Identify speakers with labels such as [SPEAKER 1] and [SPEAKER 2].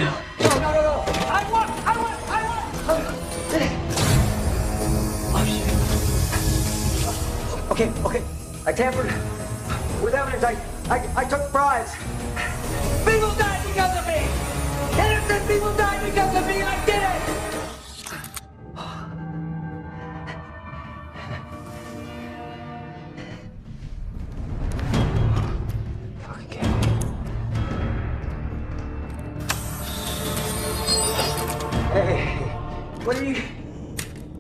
[SPEAKER 1] No. I won. Oh, shit. Okay. I tampered with evidence. I took bribes. People died because of me. Innocent people died because of me. I did it. Fucking kidding me. Hey, what are you?